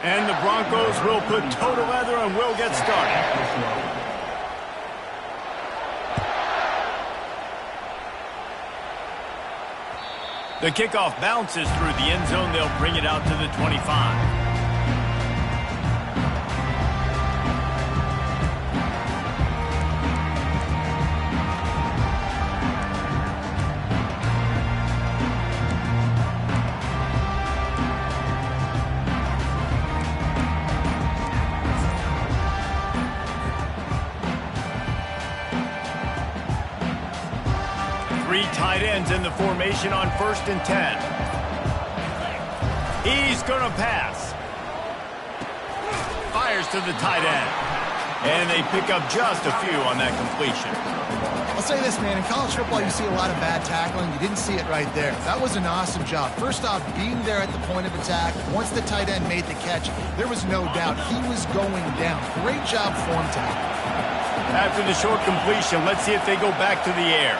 And the Broncos will put toe to leather and will get started. The kickoff bounces through the end zone. They'll bring it out to the 25. Three tight ends in the formation on 1st and 10. He's going to pass. Fires to the tight end. And they pick up just a few on that completion. I'll say this, man. In college football, you see a lot of bad tackling. You didn't see it right there. That was an awesome job. First off, being there at the point of attack. Once the tight end made the catch, there was no doubt he was going down. Great job form tackle. After the short completion, let's see if they go back to the air.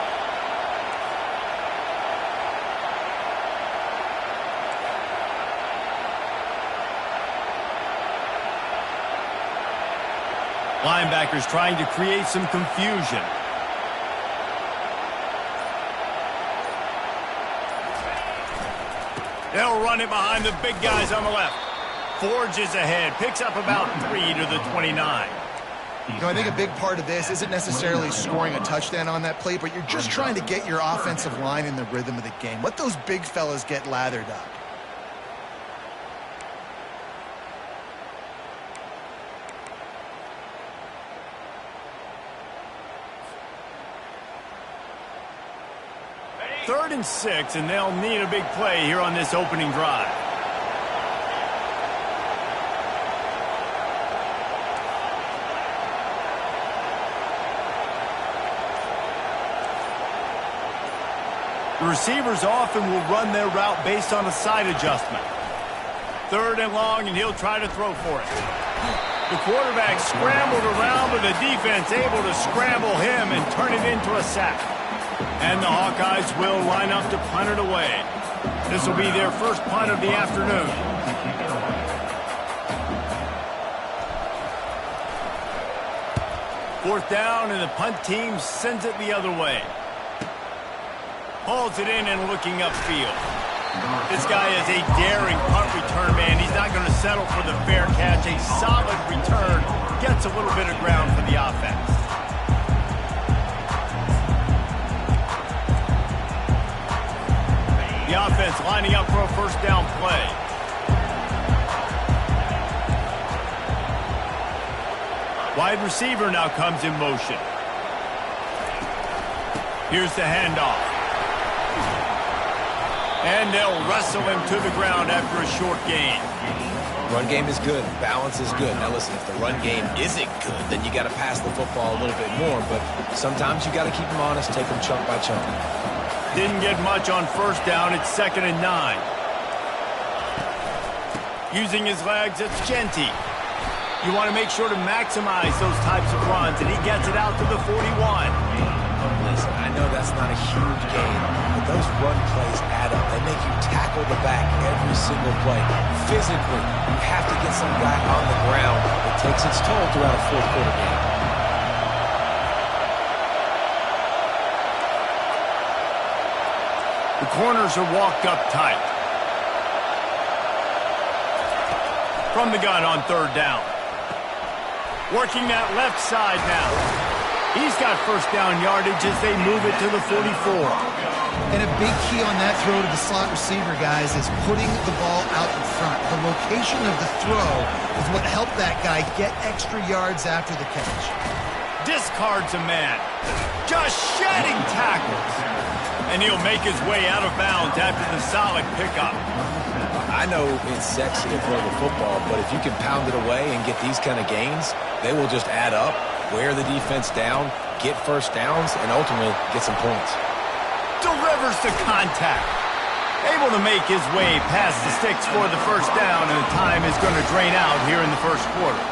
Linebackers trying to create some confusion. They'll run it behind the big guys on the left. Forges ahead, picks up about 3 to the 29. You know, I think a big part of this isn't necessarily scoring a touchdown on that play, but you're just trying to get your offensive line in the rhythm of the game. Let those big fellas get lathered up. Third and 6, and they'll need a big play here on this opening drive. The receivers often will run their route based on a side adjustment. 3rd and long, and he'll try to throw for it. The quarterback scrambled around, but the defense able to scramble him and turn it into a sack. And the Hawkeyes will line up to punt it away. This will be their first punt of the afternoon. Fourth down, and the punt team sends it the other way. Hauls it in and looking upfield. This guy is a daring punt return man. He's not going to settle for the fair catch. A solid return. Gets a little bit of ground for the offense. The offense lining up for a first down play. Wide receiver now comes in motion. Here's the handoff. And they'll wrestle him to the ground after a short gain. Run game is good. Balance is good. Now listen, if the run game isn't good, then you got to pass the football a little bit more. But sometimes you got to keep them honest, take them chunk by chunk. Didn't get much on first down. It's 2nd and 9. Using his legs, it's Genty. You want to make sure to maximize those types of runs, and he gets it out to the 41. Listen, I know that's not a huge gain, but those run plays add up. They make you tackle the back every single play. Physically, you have to get some guy on the ground. It takes its toll throughout a fourth quarter game. The corners are walked up tight. From the gun on 3rd down. Working that left side now. He's got first down yardage as they move it to the 44. And a big key on that throw to the slot receiver, guys, is putting the ball out in front. The location of the throw is what helped that guy get extra yards after the catch. Discards a man. Just shedding tackles. And he'll make his way out of bounds after the solid pickup. I know it's sexy to throw the football, but if you can pound it away and get these kind of gains, they will just add up, wear the defense down, get first downs, and ultimately get some points. Delivers the contact. Able to make his way past the sticks for the first down, and the time is going to drain out here in the first quarter.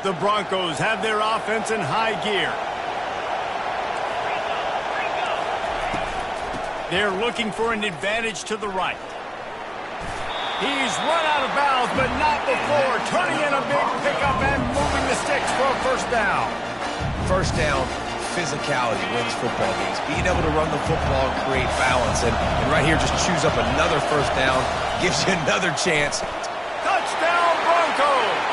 The Broncos have their offense in high gear. They're looking for an advantage to the right. He's run out of bounds, but not before. Turning in a big pickup and moving the sticks for a first down. First down, physicality wins football games. Being able to run the football and create balance. And right here, just choose up another first down. Gives you another chance. Touchdown, Broncos!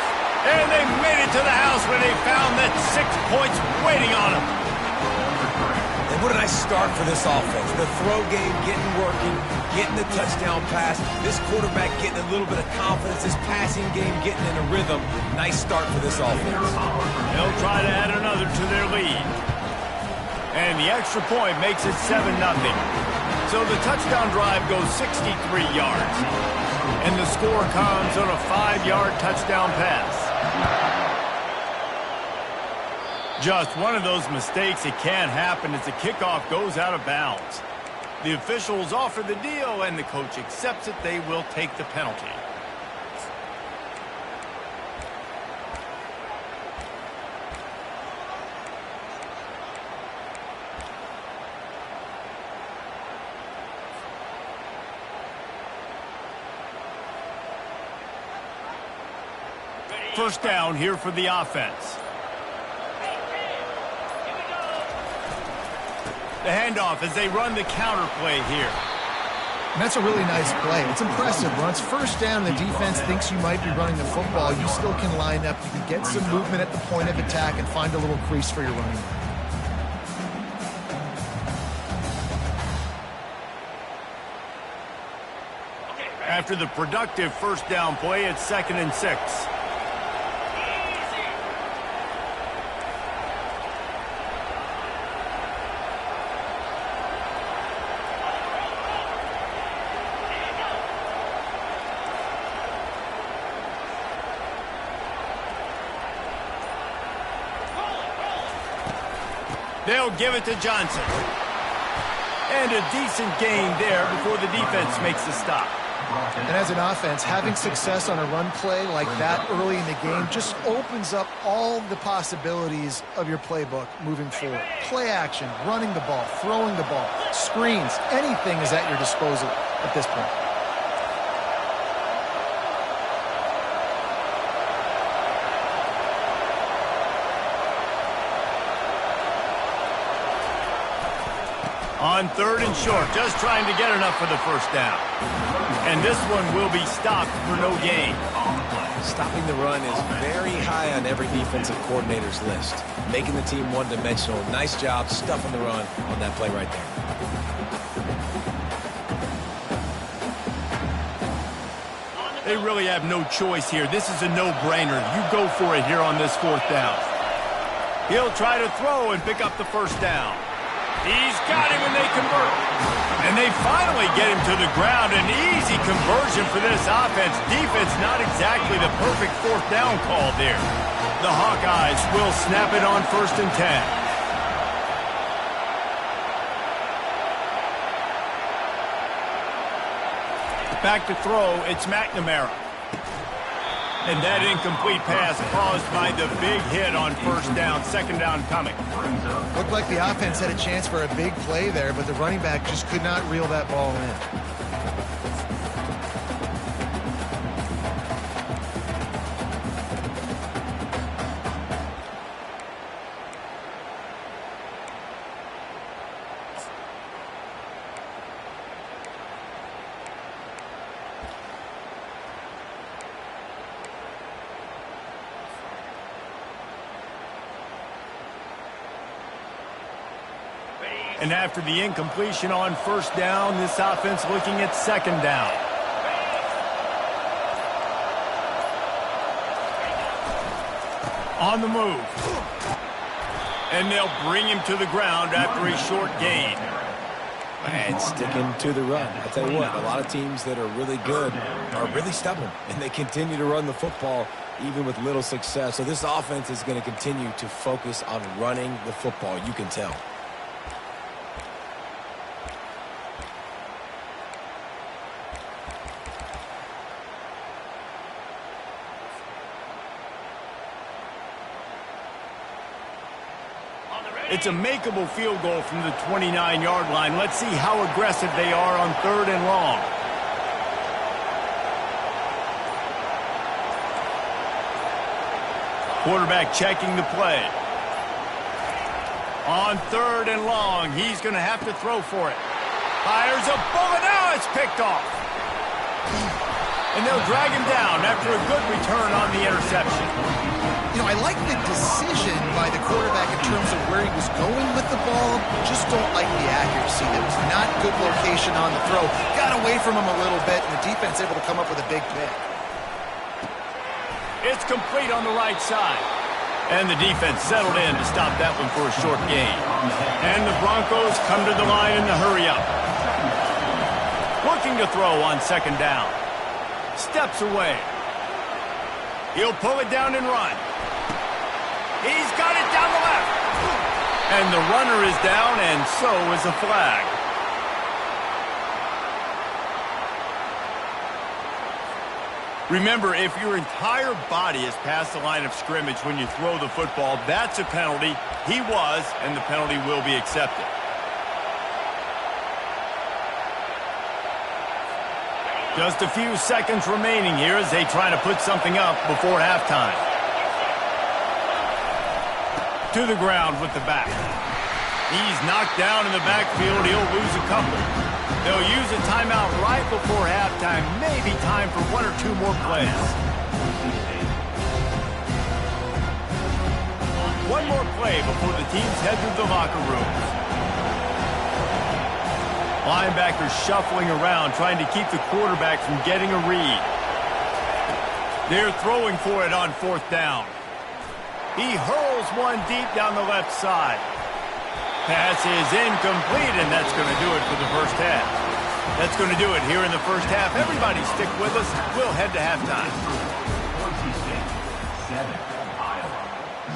And they made it to the house where they found that 6 points waiting on them. And what a nice start for this offense. The throw game getting working, getting the touchdown pass. This quarterback getting a little bit of confidence. This passing game getting in a rhythm. Nice start for this offense. They'll try to add another to their lead. And the extra point makes it 7-0. So the touchdown drive goes 63 yards. And the score comes on a 5-yard touchdown pass. Just one of those mistakes that can happen as the kickoff goes out of bounds. The officials offer the deal, and the coach accepts it. They will take the penalty. First down here for the offense. The handoff as they run the counter play here. And that's a really nice play. It's impressive. Once first down, the defense thinks you might be running the football. You still can line up. You can get some movement at the point of attack and find a little crease for your running back. After the productive first down play, it's 2nd and 6. They'll give it to Johnson. And a decent gain there before the defense makes the stop. And as an offense, having success on a run play like that early in the game just opens up all the possibilities of your playbook moving forward. Play action, running the ball, throwing the ball, screens, anything is at your disposal at this point. On 3rd and short, just trying to get enough for the first down. And this one will be stopped for no gain. Stopping the run is very high on every defensive coordinator's list. Making the team one-dimensional. Nice job stuffing the run on that play right there. They really have no choice here. This is a no-brainer. You go for it here on this 4th down. He'll try to throw and pick up the first down. He's got him and they convert. And they finally get him to the ground. An easy conversion for this offense. Defense not exactly the perfect 4th down call there. The Hawkeyes will snap it on 1st and 10. Back to throw, it's McNamara. And that incomplete pass caused by the big hit on first down, 2nd down coming. Looked like the offense had a chance for a big play there, but the running back just could not reel that ball in. And after the incompletion on first down, this offense looking at 2nd down. On the move. And they'll bring him to the ground after a short gain. And sticking to the run. I tell you what, a lot of teams that are really good are really stubborn, and they continue to run the football even with little success. So this offense is going to continue to focus on running the football, you can tell. It's a makeable field goal from the 29-yard line. Let's see how aggressive they are on 3rd and long. Quarterback checking the play. On 3rd and long, he's going to have to throw for it. Fires a bullet. Now it's picked off. And they'll drag him down after a good return on the interception. You know, I like the decision by the quarterback in terms of where he was going with the ball. Just don't like the accuracy. There was not good location on the throw. Got away from him a little bit, and the defense able to come up with a big pick. It's complete on the right side. And the defense settled in to stop that one for a short gain. And the Broncos come to the line in the hurry up. Looking to throw on 2nd down. Steps away. He'll pull it down and run. He's got it down the left. And the runner is down, and so is a flag. Remember, if your entire body is past the line of scrimmage when you throw the football, that's a penalty. He was, and the penalty will be accepted. Just a few seconds remaining here as they try to put something up before halftime. To the ground with the back. He's knocked down in the backfield. He'll lose a couple. They'll use a timeout right before halftime. Maybe time for 1 or 2 more plays. One more play before the teams head to the locker rooms. Linebackers shuffling around, trying to keep the quarterback from getting a read. They're throwing for it on 4th down. He hurls one deep down the left side. Pass is incomplete, and that's going to do it for the first half. That's going to do it here in the first half. Everybody stick with us. We'll head to halftime.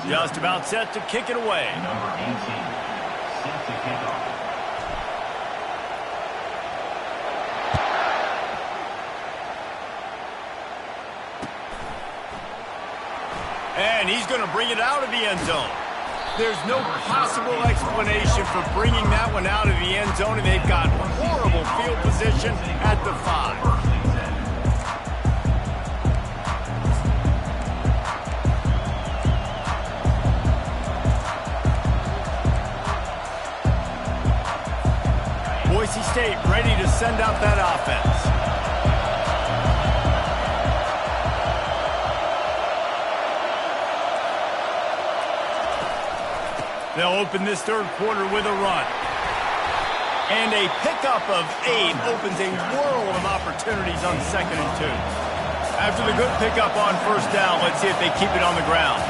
Just about set to kick it away. Number 18, set to kick off. And he's going to bring it out of the end zone. There's no possible explanation for bringing that one out of the end zone, and they've got horrible field position at the 5. Boise State ready to send out that offense. They'll open this 3rd quarter with a run. And a pickup of 8 opens a world of opportunities on 2nd and 2. After the good pickup on 1st down, let's see if they keep it on the ground.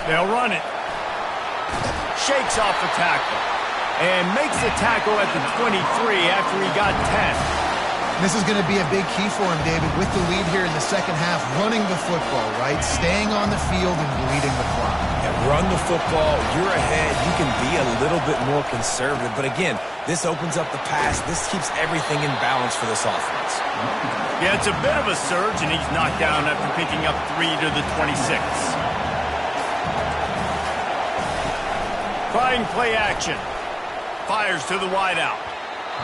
They'll run it. Shakes off the tackle. And makes the tackle at the 23 after he got 10. This is going to be a big key for him, David, with the lead here in the 2nd half, running the football, right? Staying on the field and bleeding the clock. Yeah, run the football. You're ahead. You can be a little bit more conservative. But again, this opens up the pass. This keeps everything in balance for this offense. Yeah, it's a bit of a surge, and he's knocked down after picking up 3 to the 26. Trying play action. Fires to the wideout.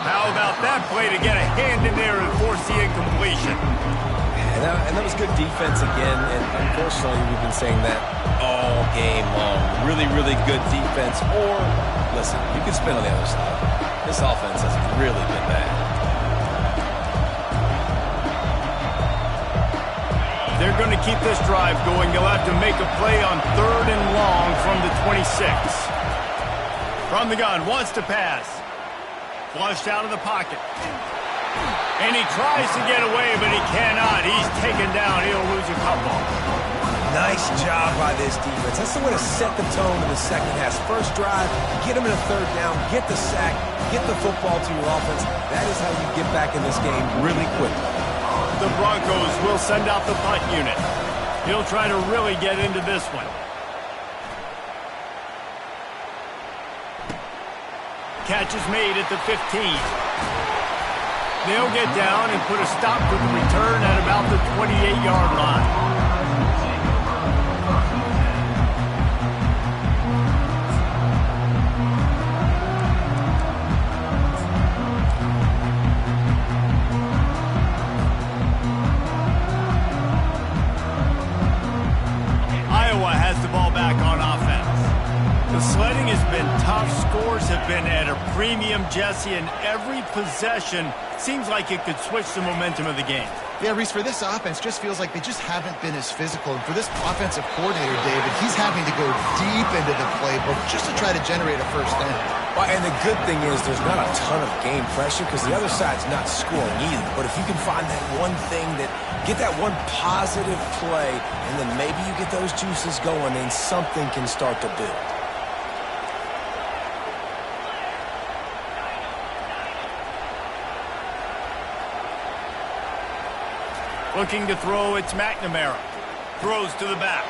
How about that play to get a hand in there and force the incompletion? And that was good defense again. And unfortunately, we've been saying that all game long. Really, really good defense. Or, listen, you can spin on the other side. This offense has really been bad. They're going to keep this drive going. They'll have to make a play on 3rd and long from the 26. From the gun, wants to pass. Flushed out of the pocket. And he tries to get away, but he cannot. He's taken down. He'll lose a couple. Nice job by this defense. That's the way to set the tone in the 2nd half. First drive, get them in a 3rd down, get the sack, get the football to your offense. That is how you get back in this game really quickly. The Broncos will send out the punt unit. He'll try to really get into this one. catch is made at the 15. They'll get down and put a stop to the return at about the 28-yard line. Iowa has the ball back on offense. The sledding has been tough. Scores have been at a premium, Jesse, and every possession seems like it could switch the momentum of the game. Yeah, Reese, for this offense, just feels like they just haven't been as physical. And for this offensive coordinator, David, he's having to go deep into the playbook just to try to generate a first down. Well, and the good thing is there's not a ton of game pressure because the other side's not scoring either. But if you can find that one thing get that one positive play, and then maybe you get those juices going, and something can start to build. Looking to throw, it's McNamara. Throws to the back.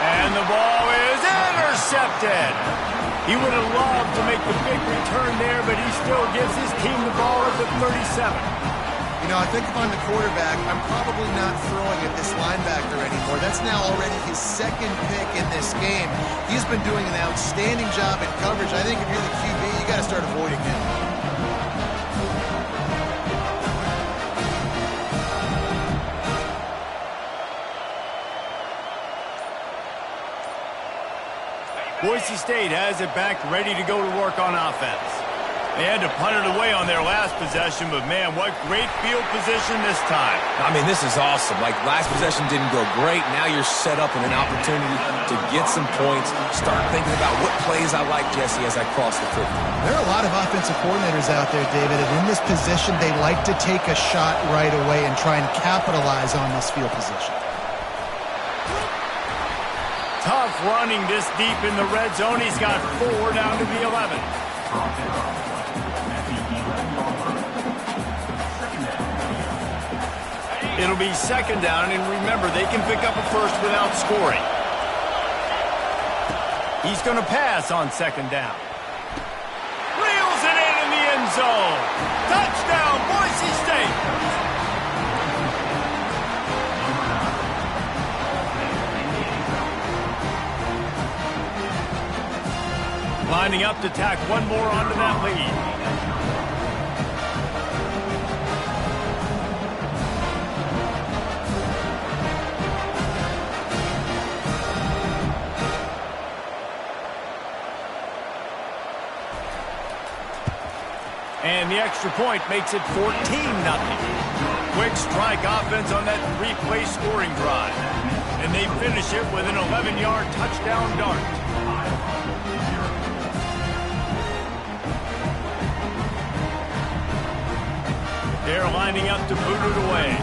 And the ball is intercepted. He would have loved to make the big return there, but he still gives his team the ball at the 37. You know, I think if I'm the quarterback, I'm probably not throwing at this linebacker anymore. That's now already his second pick in this game. He's been doing an outstanding job in coverage. I think if you're the QB, you got to start avoiding him. Boise State has it back, ready to go to work on offense. They had to punt it away on their last possession, but man, what great field position this time. I mean, this is awesome. Like, last possession didn't go great. Now you're set up in an opportunity to get some points. Start thinking about what plays I like, Jesse, as I cross the 50. There are a lot of offensive coordinators out there, David, and in this position, they like to take a shot right away and try and capitalize on this field position. Tough running this deep in the red zone. He's got 4 down to the 11. It'll be second down, and remember, they can pick up a first without scoring. He's going to pass on second down. Reels it in the end zone. Touchdown, Boise State. Lining up to tack one more onto that lead. And the extra point makes it 14-0. Quick strike offense on that 3-play scoring drive. And they finish it with an 11-yard touchdown dart. They're lining up to boot it away.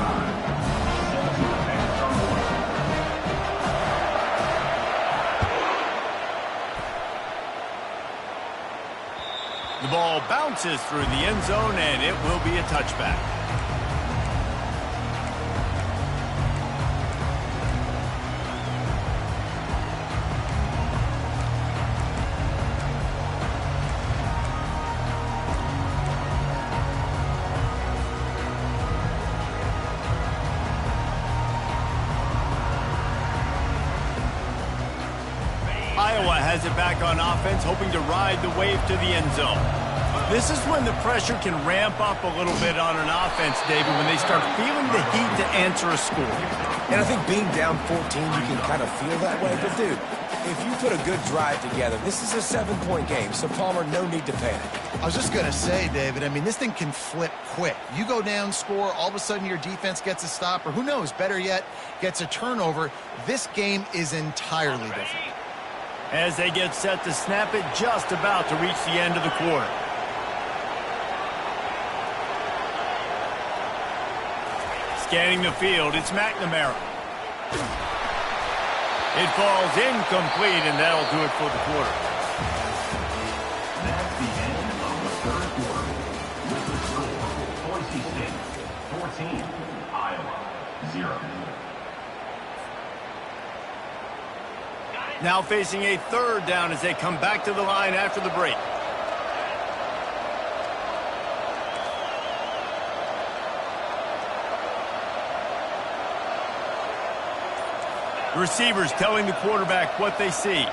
The ball bounces through the end zone, and it will be a touchback. Iowa has it back on offense, hoping to ride the wave to the end zone. This is when the pressure can ramp up a little bit on an offense, David, when they start feeling the heat to answer a score. And I think being down 14, you can kind of feel that way. But, dude, if you put a good drive together, this is a 7-point game. So, Palmer, no need to panic. I was just going to say, David, I mean, this thing can flip quick. You go down, score, all of a sudden your defense gets a stop, or who knows, better yet, gets a turnover. This game is entirely different. As they get set to snap it, just about to reach the end of the quarter. Scanning the field, it's McNamara. It falls incomplete, and that'll do it for the quarter. That's the end of the third quarter. With the score, Boise State 14, Iowa 0. Now facing a third down as they come back to the line after the break. Receivers telling the quarterback what they see.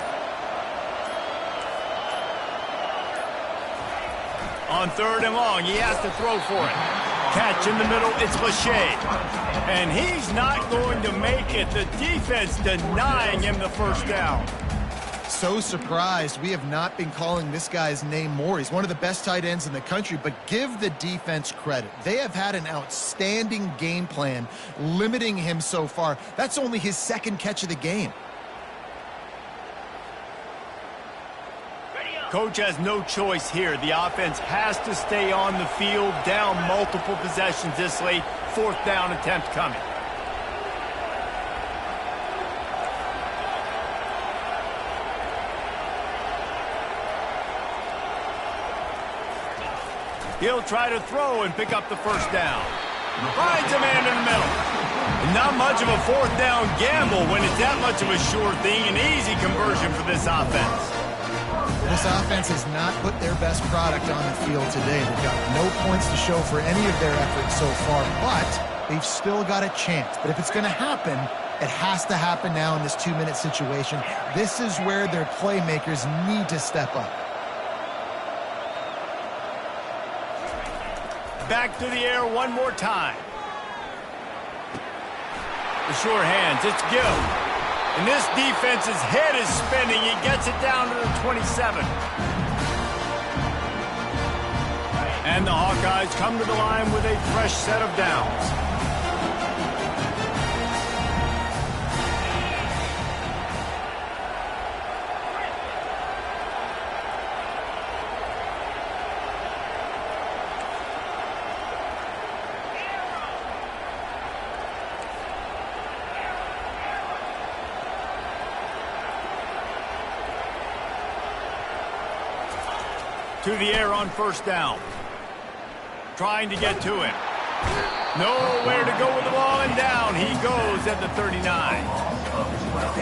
On 3rd and long, he has to throw for it. Catch in the middle, it's Lachey. And he's not going to make it. The defense denying him the first down. So surprised we have not been calling this guy's name more. He's one of the best tight ends in the country, but give the defense credit. They have had an outstanding game plan limiting him so far. That's only his 2nd catch of the game. Coach has no choice here. The offense has to stay on the field, down multiple possessions this late. 4th down attempt coming. He'll try to throw and pick up the first down. Finds a man in the middle. Not much of a 4th down gamble when it's that much of a sure thing. An easy conversion for this offense. This offense has not put their best product on the field today. They've got no points to show for any of their efforts so far, but they've still got a chance. But if it's going to happen, it has to happen now in this 2-minute situation. This is where their playmakers need to step up. Back to the air one more time. The sure hands, it's Gill. And this defense's head is spinning. He gets it down to the 27. And the Hawkeyes come to the line with a fresh set of downs. To the air on 1st down. Trying to get to it. Nowhere to go with the ball, and down he goes at the 39.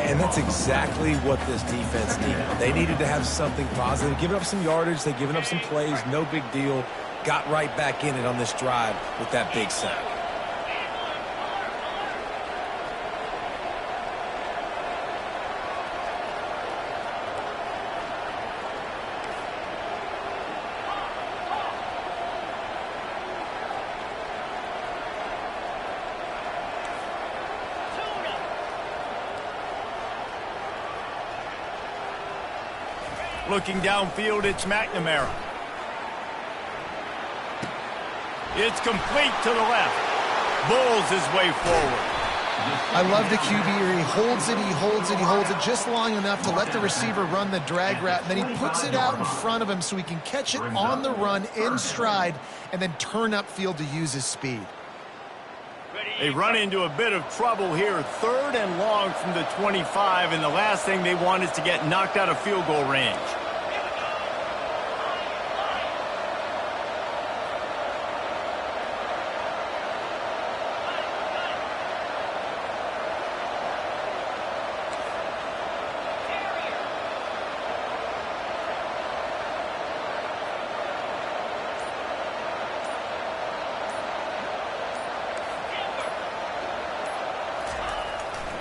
And that's exactly what this defense needed. They needed to have something positive. Giving up some yardage, they've given up some plays, no big deal. Got right back in it on this drive with that big sack. Looking downfield, it's McNamara. It's complete to the left. Bulls his way forward. I love the QB here. He holds it, he holds it, he holds it just long enough to let the receiver run the drag route, and then he puts it out in front of him so he can catch it on the run in stride and then turn upfield to use his speed. They run into a bit of trouble here. 3rd and long from the 25, and the last thing they want is to get knocked out of field goal range.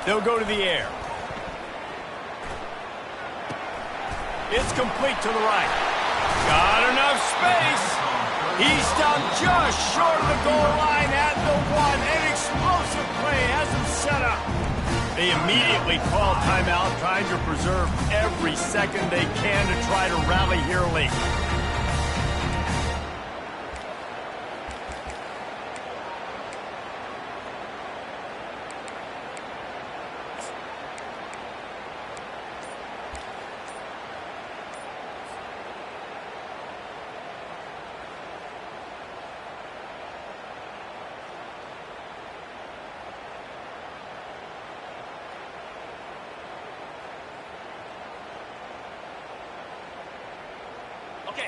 They'll go to the air. It's complete to the right. Got enough space. He's stopped just short of the goal line at the 1. An explosive play has him set up. They immediately call timeout, trying to preserve every second they can to try to rally here late.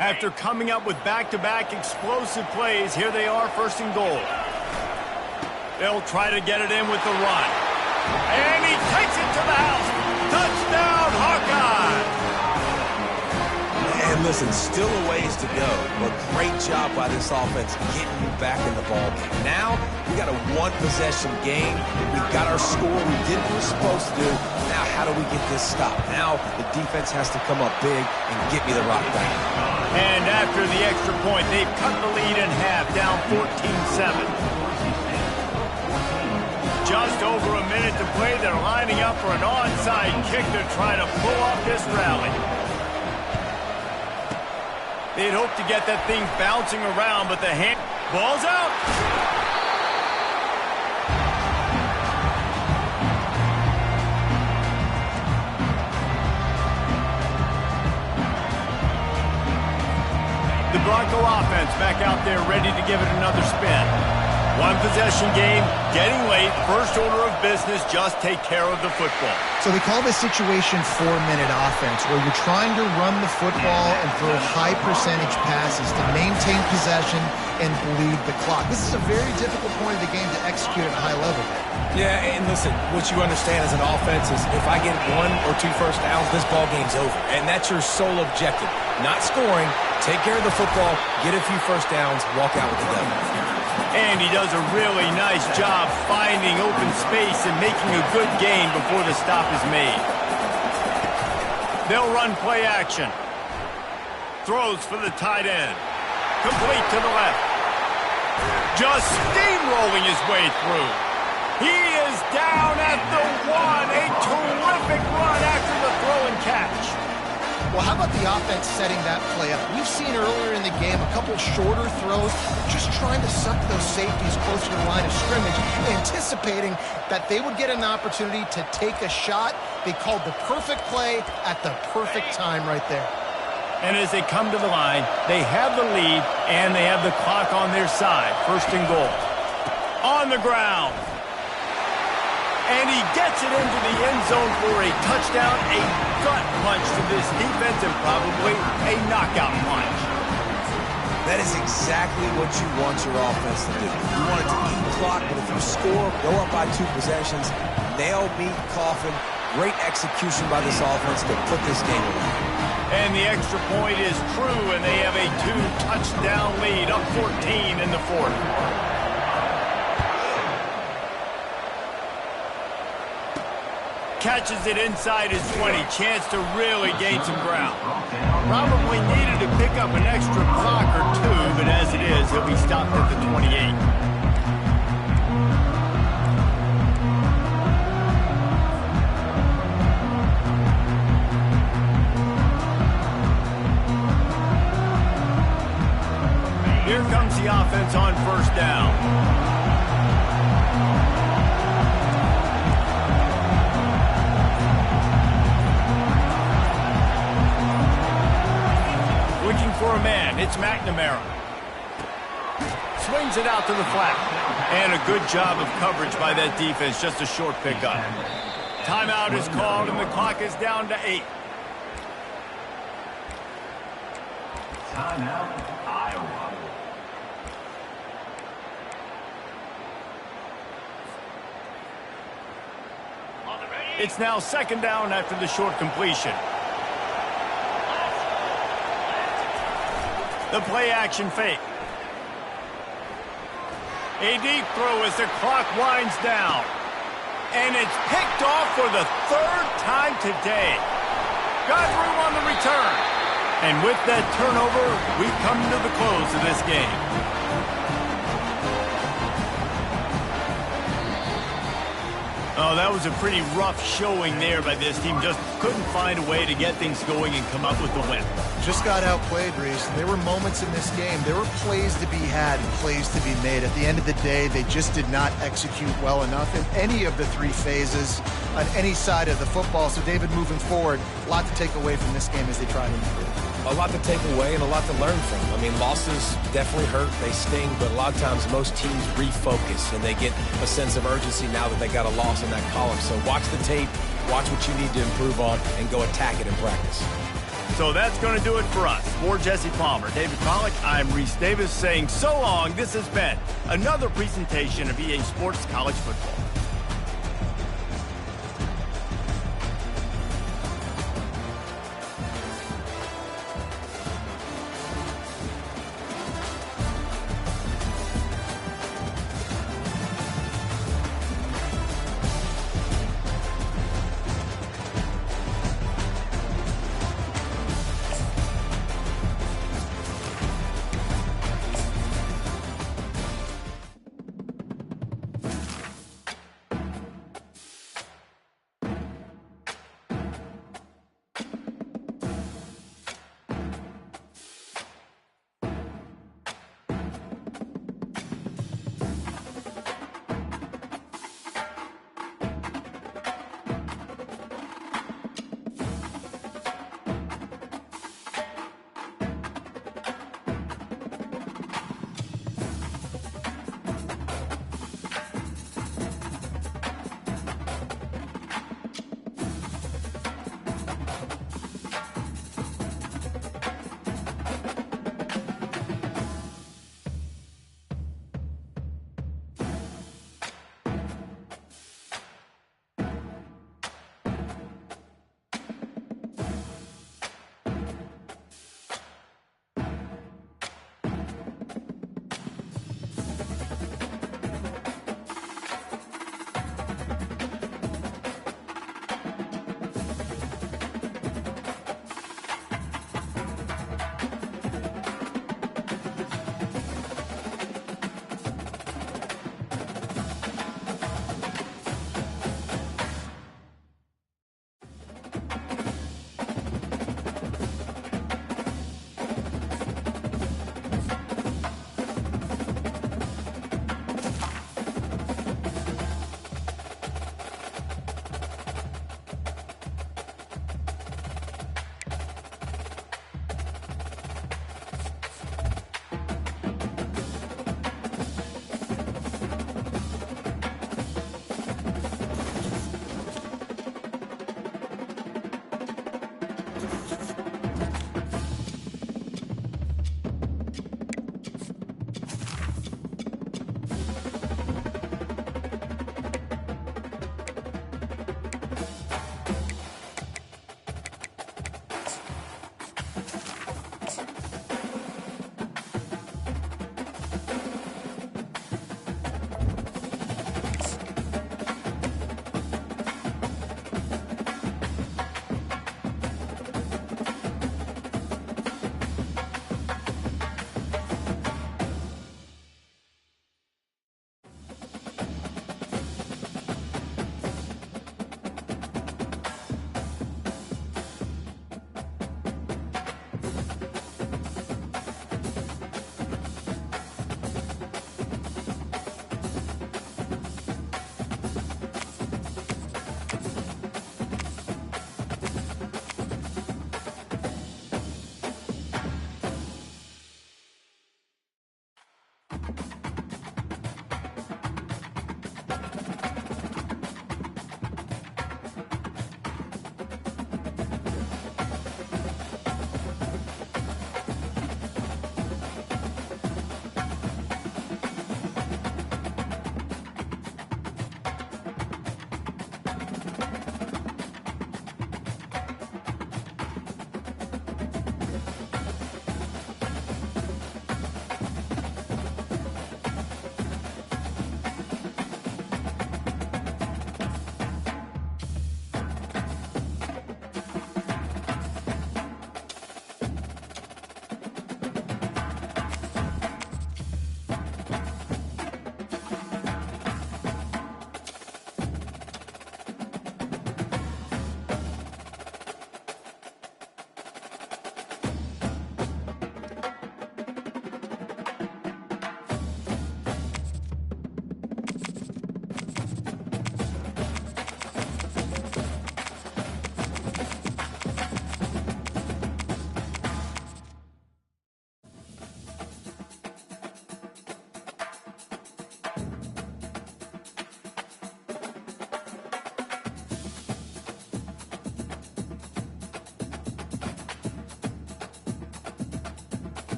After coming up with back-to-back explosive plays, here they are, 1st and goal. They'll try to get it in with the run. And he takes it to the house. Touchdown, Hawkeye! And Listen, still a ways to go, but great job by this offense getting you back in the ball game. Now, we got a one-possession game. We got our score. We did what we were supposed to do. Now, how do we get this stopped? Now, the defense has to come up big and get me the rock back. And after the extra point, they've cut the lead in half, down 14-7. Just over a minute to play. They're lining up for an onside kick to try to pull off this rally. They'd hoped to get that thing bouncing around, but the hand... Ball's out! The Bronco offense back out there ready to give it another spin. One possession game, getting late. First order of business, just take care of the football. So they call this situation 4-minute offense, where you're trying to run the football and throw high percentage passes to maintain possession and bleed the clock. This is a very difficult point of the game to execute at a high level. Yeah, and listen, what you understand as an offense is if I get 1 or 2 first downs, this ball game's over. And that's your sole objective. Not scoring, take care of the football, get a few first downs, walk out with the W. And he does a really nice job finding open space and making a good gain before the stop is made. They'll run play action. Throws for the tight end. Complete to the left. Just steamrolling his way through. He is down at the 1. A terrific run after the throw and catch. Well, how about the offense setting that play up? We've seen earlier in the game a couple shorter throws, just trying to suck those safeties closer to the line of scrimmage, anticipating that they would get an opportunity to take a shot. They called the perfect play at the perfect time right there. And as they come to the line, they have the lead and they have the clock on their side. First and goal. On the ground. And he gets it into the end zone for a touchdown, a gut punch to this defense, and probably a knockout punch. That is exactly what you want your offense to do. You want it to eat clock, but if you score, go up by 2 possessions, nail, meet, coffin. Great execution by this offense to put this game away. And the extra point is true, and they have a 2-touchdown lead, up 14 in the fourth. Catches it inside his 20. Chance to really gain some ground. Probably needed to pick up an extra block or 2, but as it is, he'll be stopped at the 28. Here comes the offense on first down. For a man, it's McNamara. Swings it out to the flat. And a good job of coverage by that defense, just a short pickup. Timeout is called and the clock is down to 8. Timeout, Iowa. It's now second down after the short completion. The play action fake. A deep throw as the clock winds down. And it's picked off for the 3rd time today. Got room on the return. And with that turnover, we come to the close of this game. Oh, that was a pretty rough showing there by this team. Just couldn't find a way to get things going and come up with the win. Just got outplayed, Reese. There were moments in this game. There were plays to be had and plays to be made. At the end of the day, they just did not execute well enough in any of the 3 phases on any side of the football. So, David, moving forward, a lot to take away from this game as they try to improve. A lot to take away and a lot to learn from. I mean, losses definitely hurt, they sting, but a lot of times most teams refocus and they get a sense of urgency now that they got a loss in that column. So watch the tape, watch what you need to improve on, and go attack it in practice. So that's going to do it for us. For Jesse Palmer, David Pollack, I'm Reese Davis saying so long. This has been another presentation of EA Sports College Football.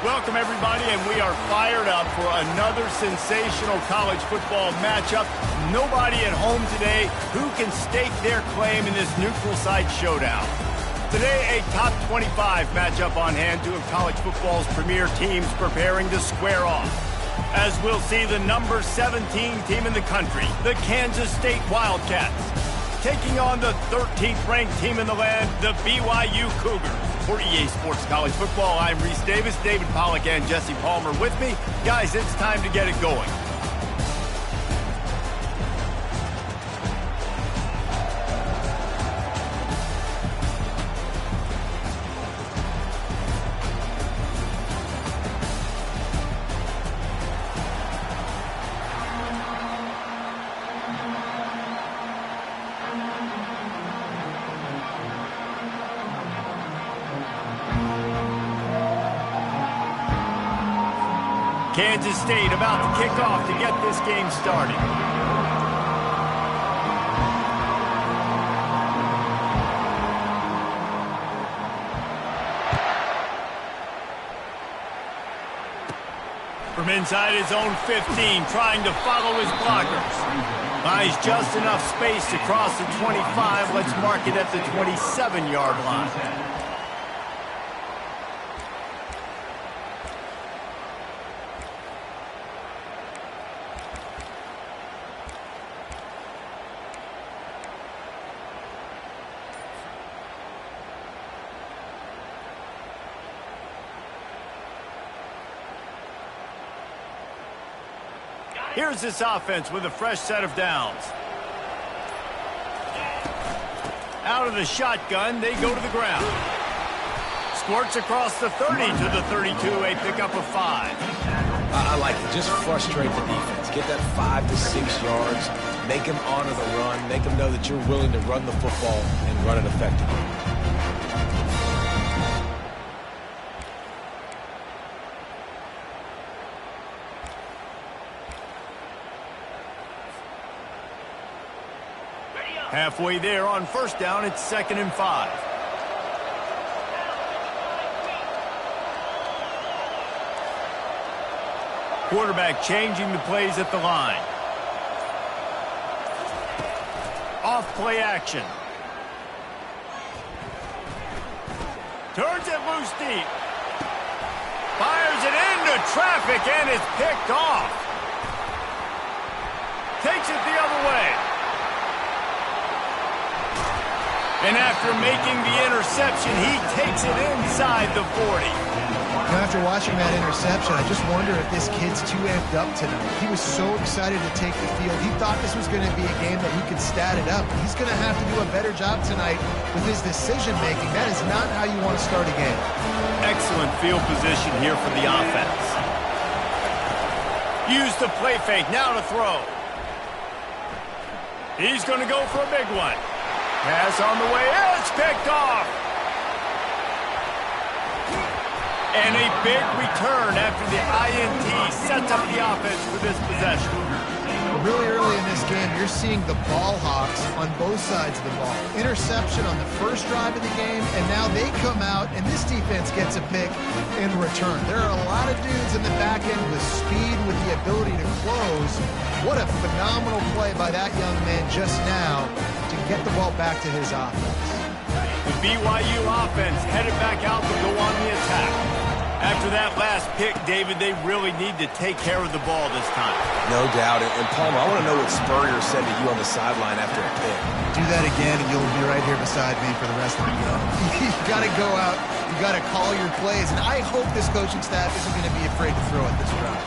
Welcome, everybody, and we are fired up for another sensational college football matchup. Nobody at home today who can stake their claim in this neutral site showdown. Today, a top 25 matchup on hand, two of college football's premier teams preparing to square off. As we'll see the number 17 team in the country, the Kansas State Wildcats, taking on the 13th ranked team in the land, the BYU Cougars. For EA Sports College Football, I'm Reese Davis, David Pollack, and Jesse Palmer with me. Guys, it's time to get it going. Kansas State about to kick off to get this game started. From inside his own 15, trying to follow his blockers. Buys just enough space to cross the 25. Let's mark it at the 27-yard line. Here's this offense with a fresh set of downs. Out of the shotgun, they go to the ground. Squirts across the 30 to the 32, a pickup of 5. I like it. Just frustrate the defense. Get that 5 to 6 yards. Make them honor the run. Make them know that you're willing to run the football and run it effectively. Halfway there on first down, it's 2nd and 5. Quarterback changing the plays at the line. Off play action. Turns it loose deep. Fires it into traffic and it's picked off. Takes it the other way. And after making the interception, he takes it inside the 40. Now, after watching that interception, I just wonder if this kid's too amped up tonight. He was so excited to take the field. He thought this was going to be a game that he could stat it up. He's going to have to do a better job tonight with his decision-making. That is not how you want to start a game. Excellent field position here for the offense. Use the play fake, now to throw. He's going to go for a big one. Pass on the way, it's picked off. And a big return after the INT sets up the offense for this possession. Really early in this game, you're seeing the ball hawks on both sides of the ball. Interception on the first drive of the game, and now they come out, and this defense gets a pick in return. There are a lot of dudes in the back end with speed, with the ability to close. What a phenomenal play by that young man just now to get the ball back to his offense. The BYU offense headed back out to go on the attack. After that last pick, David, they really need to take care of the ball this time. No doubt. And Palmer, I want to know what Spurrier said to you on the sideline after a pick. Do that again, and you'll be right here beside me for the rest of the game. You got to go out. You got to call your plays. And I hope this coaching staff isn't going to be afraid to throw at this drive.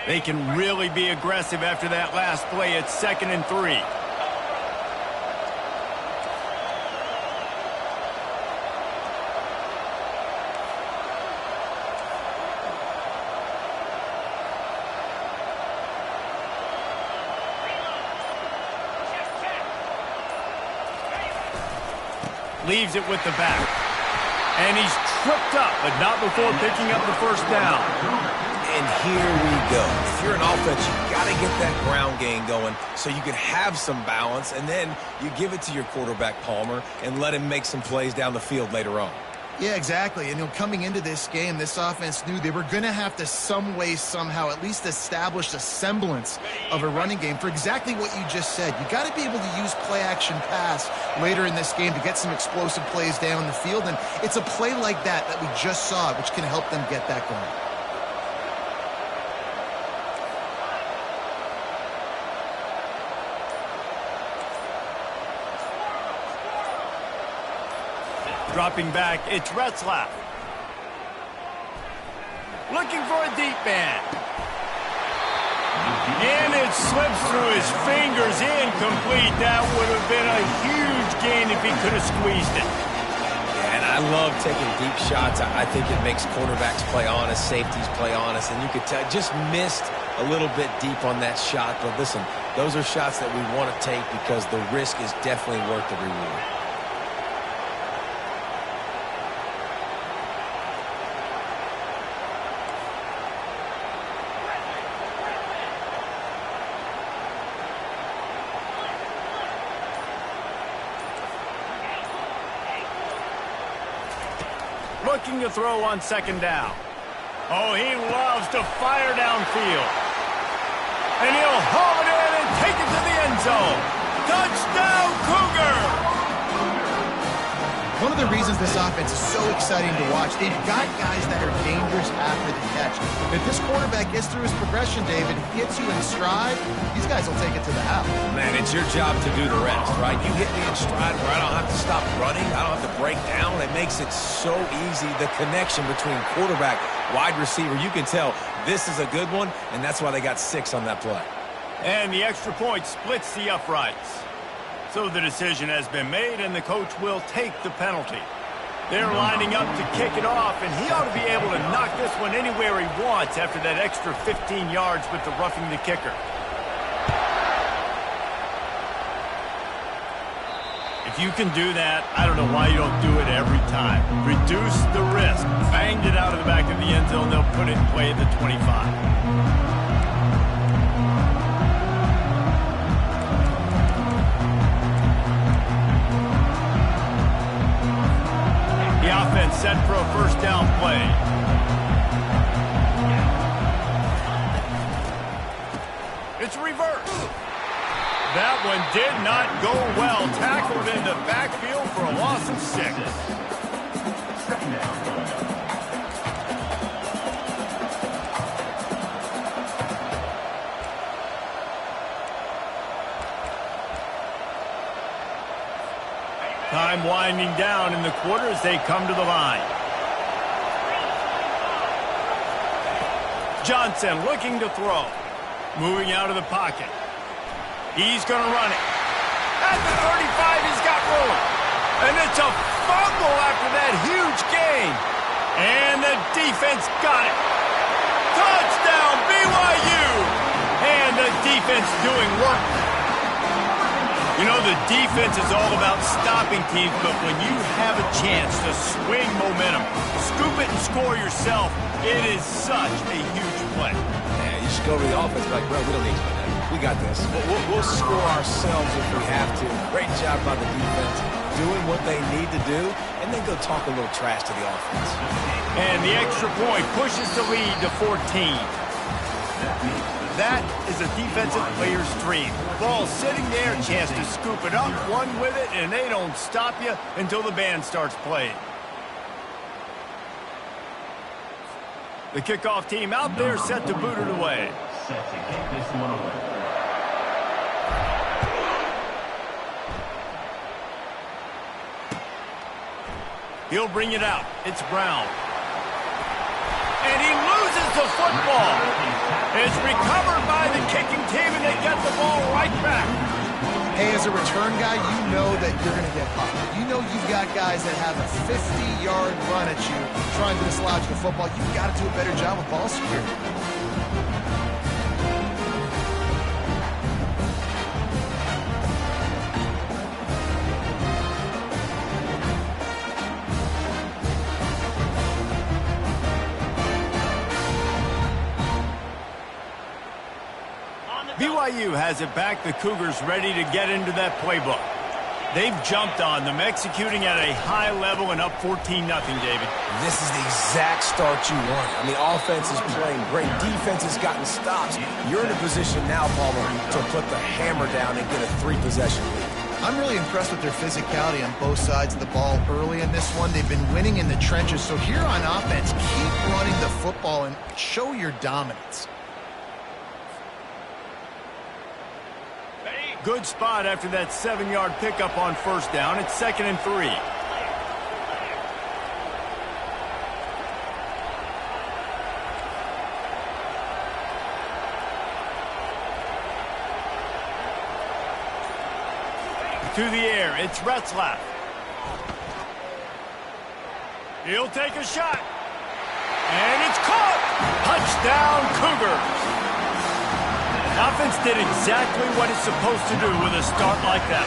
They can really be aggressive after that last play. It's 2nd and 3. Leaves it with the back. And he's tripped up, but not before picking up the first down. And here we go. If you're an offense, you got to get that ground game going so you can have some balance, and then you give it to your quarterback, Palmer, and let him make some plays down the field later on. Yeah, exactly. And coming into this game, this offense knew they were going to have to some way, somehow, at least establish a semblance of a running game for exactly what you just said. You got to be able to use play-action pass later in this game to get some explosive plays down the field. And it's a play like that we just saw, which can help them get that going. Dropping back, it's Retzlaff. Looking for a deep man. And it slips through his fingers, incomplete. That would have been a huge gain if he could have squeezed it. Yeah, and I love taking deep shots. I think it makes quarterbacks play honest, safeties play honest, and you could tell just missed a little bit deep on that shot. But listen, those are shots that we want to take because the risk is definitely worth the reward. Looking to throw on second down. Oh, he loves to fire downfield. And he'll haul it in and take it to the end zone. Touchdown, Cougar! One of the reasons this offense is so exciting to watch, they've got guys that are dangerous after the catch. If this quarterback gets through his progression, David, hits you in stride, these guys will take it to the house. Man, it's your job to do the rest, right? You hit me in stride where I don't have to stop running. I don't have to break down. It makes it so easy. The connection between quarterback, wide receiver, you can tell this is a good one, and that's why they got 6 on that play. And the extra point splits the uprights. So the decision has been made, and the coach will take the penalty. They're lining up to kick it off, and he ought to be able to knock this one anywhere he wants after that extra 15 yards with the roughing the kicker. If you can do that, I don't know why you don't do it every time. Reduce the risk. Banged it out of the back of the end zone. They'll put it in play at the 25. Offense set for a first down play. It's reversed. That one did not go well. Tackled in the backfield for a loss of 6. Time winding down in the quarter as they come to the line. Johnson looking to throw. Moving out of the pocket. He's going to run it. At the 35, he's got room. And it's a fumble after that huge gain. And the defense got it. Touchdown, BYU! And the defense doing work. You know, the defense is all about stopping teams, but when you have a chance to swing momentum, scoop it and score yourself, it is such a huge play. Yeah, you should go to the offense like, bro, we don't need you. We got this. We'll score ourselves if we have to. Great job by the defense, doing what they need to do, and then go talk a little trash to the offense. And the extra point pushes the lead to 14. That is a defensive player's dream. Ball sitting there, chance to scoop it up, one with it, and they don't stop you until the band starts playing. The kickoff team out there set to boot it away. Set to kick this one away. He'll bring it out. It's Brown. And he loses the football. It's recovered by the kicking team, and they get the ball right back. Hey, as a return guy, you know that you're going to get popped. You know you've got guys that have a 50-yard run at you trying to dislodge the football. You've got to do a better job of ball security. BYU has it back. The Cougars ready to get into that playbook. They've jumped on them, executing at a high level and up 14-0, David. This is the exact start you want. I mean, offense is playing great. Defense has gotten stops. You're in a position now, Palmer, to put the hammer down and get a 3-possession lead. I'm really impressed with their physicality on both sides of the ball early in this one. They've been winning in the trenches. So here on offense, keep running the football and show your dominance. Good spot after that 7-yard pickup on first down. It's 2nd and 3. To the air, it's Retzlaff. He'll take a shot. And it's caught! Touchdown, Cougars! Offense did exactly what it's supposed to do with a start like that.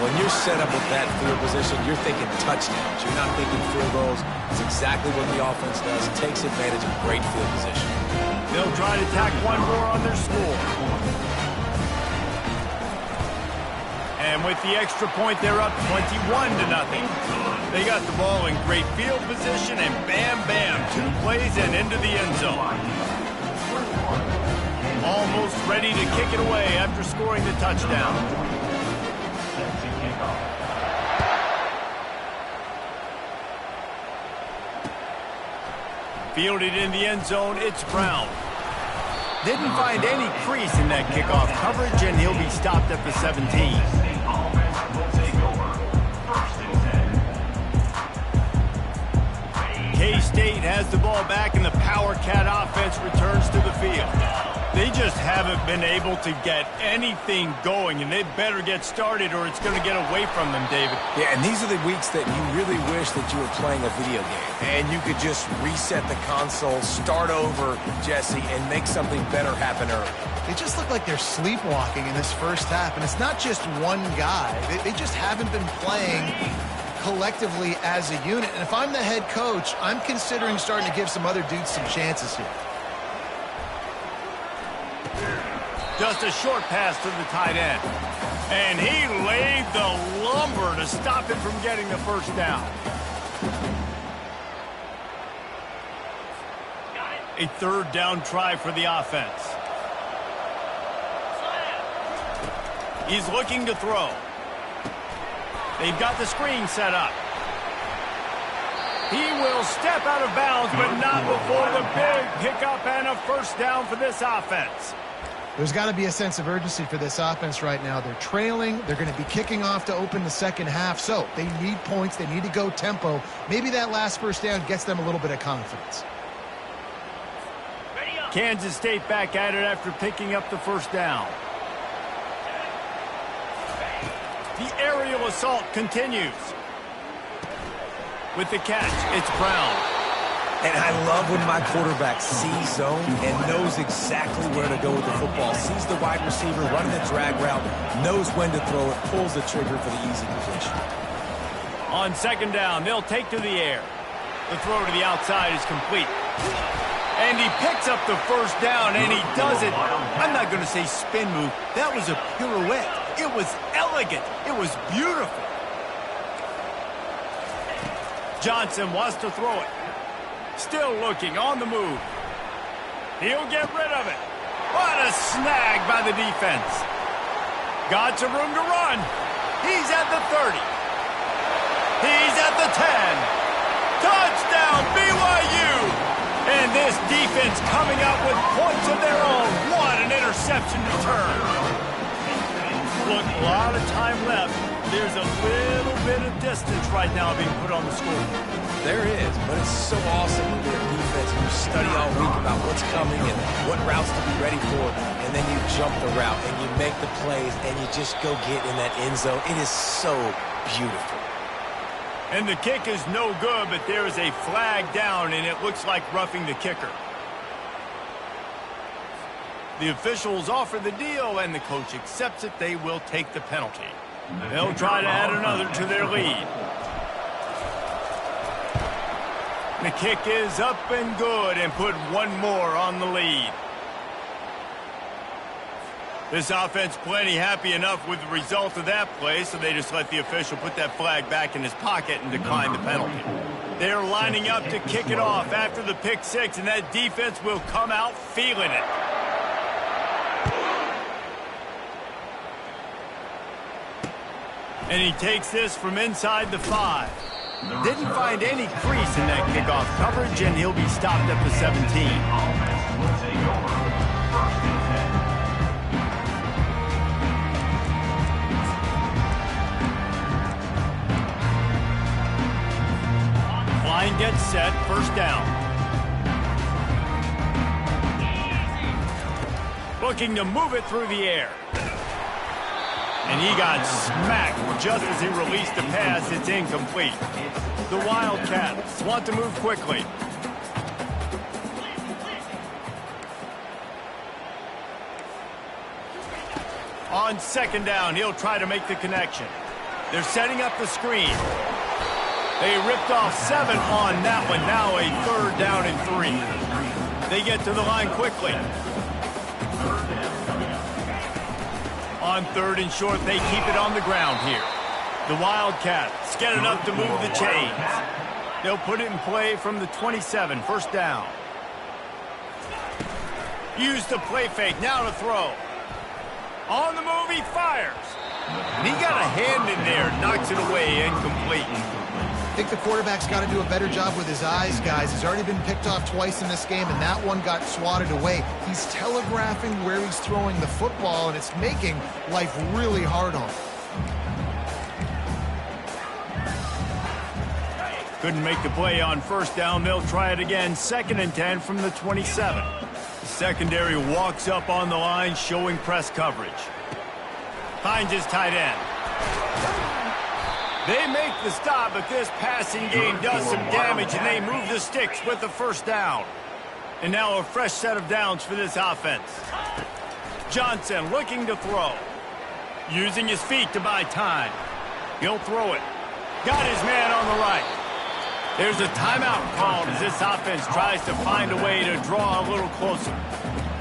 When you're set up with that field position, you're thinking touchdowns. You're not thinking field goals. It's exactly what the offense does. Takes advantage of great field position. They'll try to tack one more on their score. And with the extra point, they're up 21-0. They got the ball in great field position, and bam, bam, 2 plays and into the end zone. Almost ready to kick it away after scoring the touchdown. Fielded in the end zone, it's Brown. Didn't find any crease in that kickoff coverage, and he'll be stopped at the 17. K-State has the ball back, and the Power Cat offense returns to the field. They just haven't been able to get anything going, and they better get started or it's going to get away from them, David. Yeah, and these are the weeks that you really wish that you were playing a video game, and you could just reset the console, start over, Jesse, and make something better happen early. They just look like they're sleepwalking in this first half, and it's not just one guy. They just haven't been playing collectively as a unit. And if I'm the head coach, I'm considering starting to give some other dudes some chances here. Just a short pass to the tight end. And he laid the lumber to stop him from getting the first down. A 3rd down try for the offense. He's looking to throw. They've got the screen set up. He will step out of bounds, but not before the big pickup and a first down for this offense. There's got to be a sense of urgency for this offense right now. They're trailing. They're going to be kicking off to open the second half. So they need points. They need to go tempo. Maybe that last first down gets them a little bit of confidence. Kansas State back at it after picking up the first down. The aerial assault continues. With the catch, it's Brown. And I love when my quarterback sees zone and knows exactly where to go with the football. Sees the wide receiver running the drag route, knows when to throw it, pulls the trigger for the easy completion. On 2nd down, they'll take to the air. The throw to the outside is complete. And he picks up the first down, and he does it. I'm not going to say spin move. That was a pirouette. It was elegant. It was beautiful. Johnson wants to throw it. Still looking, on the move. He'll get rid of it. What a snag by the defense. Got some room to run. He's at the 30. He's at the 10. Touchdown, BYU! And this defense coming up with points of their own. What an interception return. Look, a lot of time left. There's a little bit of distance right now being put on the score. There is, but it's so awesome when you're a defense and you study all week about what's coming and what routes to be ready for, and then you jump the route and you make the plays and you just go get in that end zone. It is so beautiful. And the kick is no good, but there is a flag down, and it looks like roughing the kicker. The officials offer the deal, and the coach accepts it. They will take the penalty. They'll try to add another to their lead. The kick is up and good and put one more on the lead. This offense plenty happy enough with the result of that play, so they just let the official put that flag back in his pocket and decline the penalty. They're lining up to kick it off after the pick six, and that defense will come out feeling it. And he takes this from inside the 5. Didn't find any crease in that kickoff coverage, and he'll be stopped at the 17. Offense will take over. First and 10. Line gets set, first down. Looking to move it through the air. And he got smacked just as he released the pass. It's incomplete. The Wildcats want to move quickly. On second down, he'll try to make the connection. They're setting up the screen. They ripped off 7 on that one. Now a third down and 3. They get to the line quickly. On third and short, they keep it on the ground here. The Wildcats get enough to move the chains. They'll put it in play from the 27, first down. Use the play fake, now to throw. On the move, he fires. And he got a hand in there, knocks it away, incomplete. I think the quarterback's got to do a better job with his eyes, guys. He's already been picked off twice in this game, and that one got swatted away. He's telegraphing where he's throwing the football, and it's making life really hard on him. Couldn't make the play on first down. They'll try it again, second and 10 from the 27. The secondary walks up on the line, showing press coverage. Finds his tight end. They make the stop, but this passing game does some damage, and they move the sticks with the first down. And now a fresh set of downs for this offense. Johnson looking to throw. Using his feet to buy time. He'll throw it. Got his man on the right. There's a timeout called as this offense tries to find a way to draw a little closer.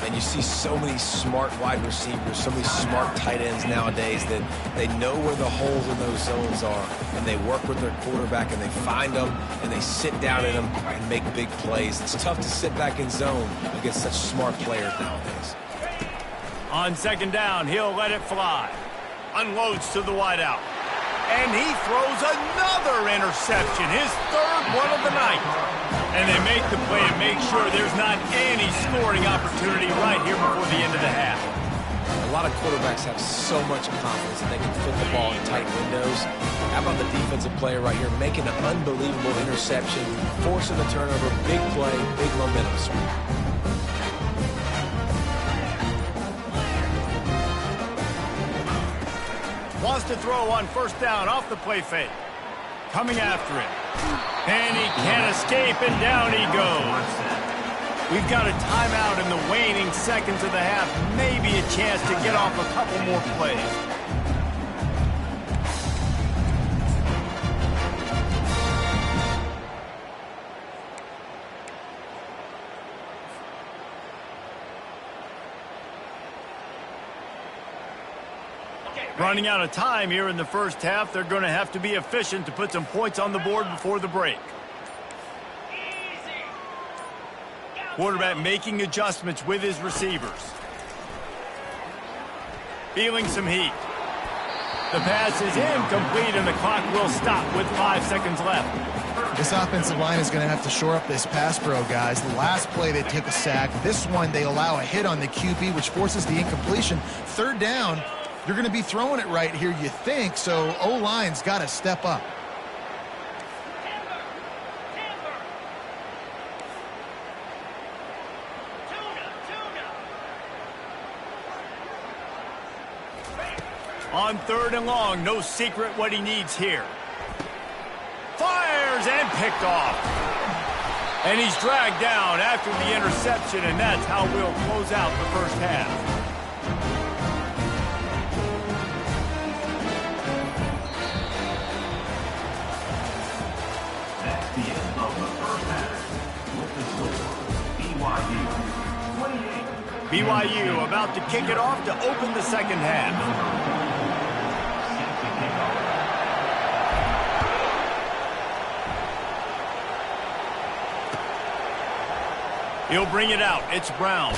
And you see so many smart wide receivers, so many smart tight ends nowadays that they know where the holes in those zones are, and they work with their quarterback, and they find them, and they sit down in them and make big plays. It's tough to sit back in zone against such smart players nowadays. On second down, he'll let it fly. Unloads to the wideout. And he throws another interception, his third one of the night. And they make the play and make sure there's not any scoring opportunity right here before the end of the half. A lot of quarterbacks have so much confidence that they can fit the ball in tight windows. How about the defensive player right here making an unbelievable interception, forcing the turnover, big play, big momentum swing. Wants to throw on first down off the play fake. Coming after him. And he can't escape, and down he goes. We've got a timeout in the waning seconds of the half. Maybe a chance to get off a couple more plays. Running out of time here in the first half. They're going to have to be efficient to put some points on the board before the break. Quarterback making adjustments with his receivers. Feeling some heat. The pass is incomplete, and the clock will stop with 5 seconds left. This offensive line is going to have to shore up this pass pro, guys. The last play, they took a sack. This one, they allow a hit on the QB, which forces the incompletion. Third down. You're going to be throwing it right here, you think, so O-line's got to step up. On third and long, no secret what he needs here. Fires and picked off. And he's dragged down after the interception, and that's how we'll close out the first half. BYU about to kick it off to open the second half. He'll bring it out. It's Brown.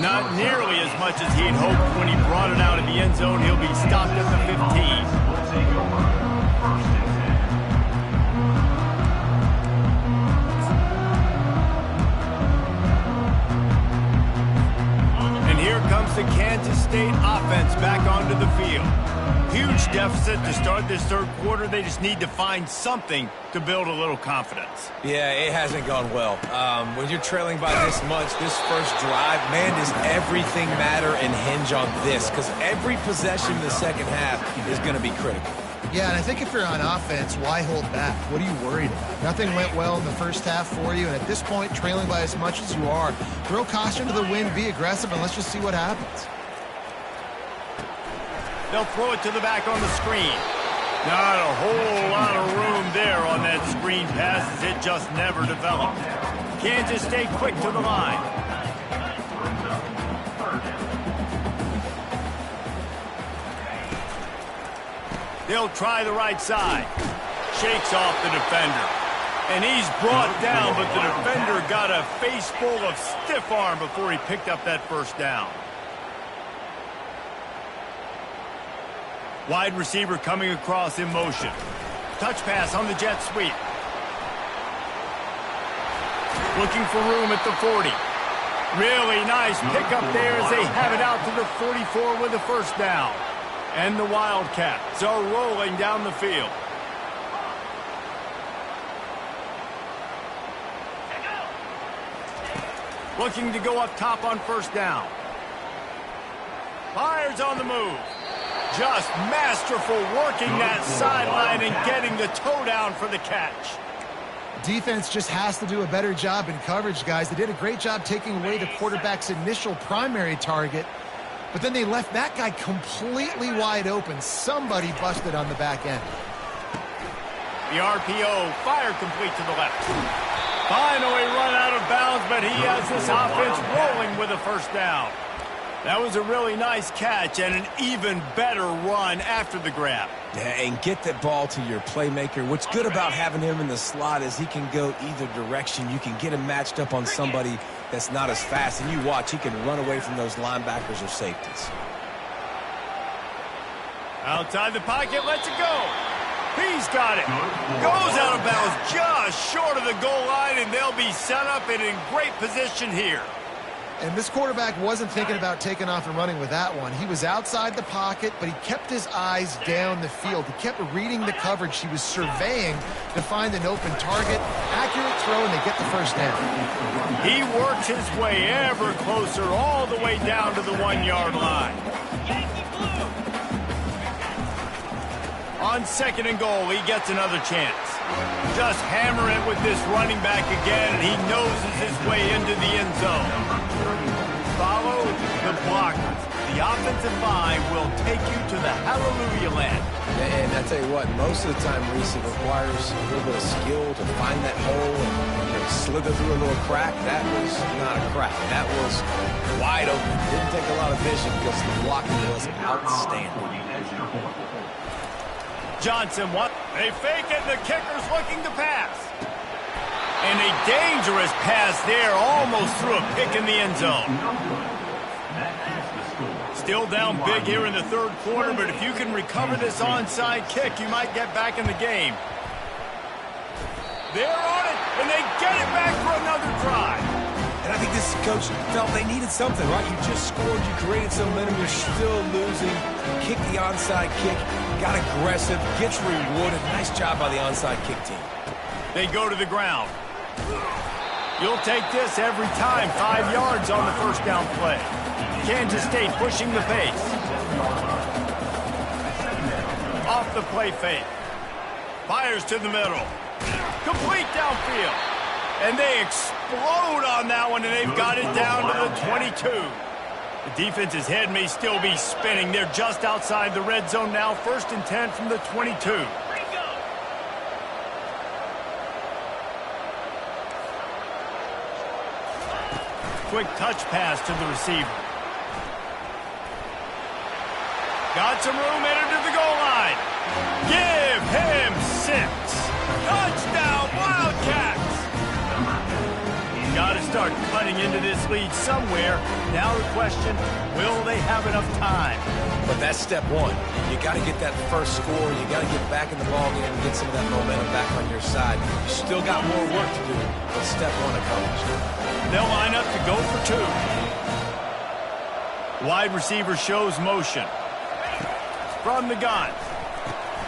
Not nearly as much as he'd hoped when he brought it out of the end zone. He'll be stopped at the 15. The Kansas State offense back onto the field. Huge deficit to start this third quarter. They just need to find something to build a little confidence. Yeah, it hasn't gone well. When you're trailing by this much, this first drive, man, does everything matter and hinge on this? Because every possession in the second half is going to be critical. Yeah, and I think if you're on offense, why hold back? What are you worried about? Nothing went well in the first half for you, and at this point, trailing by as much as you are, throw caution to the wind, be aggressive, and let's just see what happens. They'll throw it to the back on the screen. Not a whole lot of room there on that screen pass as it just never developed. Kansas State quick to the line. They'll try the right side. Shakes off the defender. And he's brought down, but the defender got a face full of stiff arm before he picked up that first down. Wide receiver coming across in motion. Touch pass on the jet sweep. Looking for room at the 40. Really nice pickup there as they have it out to the 44 with a first down. And the Wildcats are rolling down the field. Looking to go up top on first down. Fires on the move. Just masterful working that sideline and getting the toe down for the catch. Defense just has to do a better job in coverage, guys. They did a great job taking away the quarterback's initial primary target. But then they left that guy completely wide open. Somebody busted on the back end. The RPO, fire complete to the left. Finally run out of bounds, but he has this offense rolling with a first down. That was a really nice catch and an even better run after the grab. Yeah, and get that ball to your playmaker. What's good about having him in the slot is he can go either direction. You can get him matched up on somebody that's not as fast, and you watch, he can run away from those linebackers or safeties. Outside the pocket, lets it go. He's got it. Goes out of bounds just short of the goal line, and they'll be set up and in great position here. And this quarterback wasn't thinking about taking off and running with that one. He was outside the pocket, but he kept his eyes down the field. He kept reading the coverage. He was surveying to find an open target. Accurate throw, and they get the first down. He works his way ever closer all the way down to the 1-yard line. On second and goal, he gets another chance. Just hammer it with this running back again, and he noses his way into the end zone. Follow the blockers. The offensive line will take you to the hallelujah land. And I tell you what, most of the time, Reese, it requires a little bit of skill to find that hole and slither through a little crack. That was not a crack. That was wide open. Didn't take a lot of vision because the blocking was outstanding. Johnson, what? They fake it, the kicker's looking to pass. And a dangerous pass there, almost threw a pick in the end zone. Still down big here in the third quarter, but if you can recover this onside kick, you might get back in the game. They're on it, and they get it back for another drive. And I think this coach felt they needed something, right? You just scored, you created some momentum, you're still losing. Kick the onside kick, got aggressive, gets rewarded. Nice job by the onside kick team. They go to the ground. You'll take this every time. 5 yards on the first down play. Kansas State pushing the pace. Off the play fake. Fires to the middle. Complete downfield. And they explode on that one, and they've got it down to the 22. The defense's head may still be spinning. They're just outside the red zone now. 1st and 10 from the 22. quick touch pass to the receiver. Got some room, entered to the goal line. Give him 6. Touchdown, Wildcats! Got to start cutting into this lead somewhere. Now the question, will they have enough time? But that's step one. You got to get that first score. You got to get back in the ballgame and get some of that momentum back on your side. You still got more work to do, but step one accomplished. They'll line up to go for 2. Wide receiver shows motion. From the gun.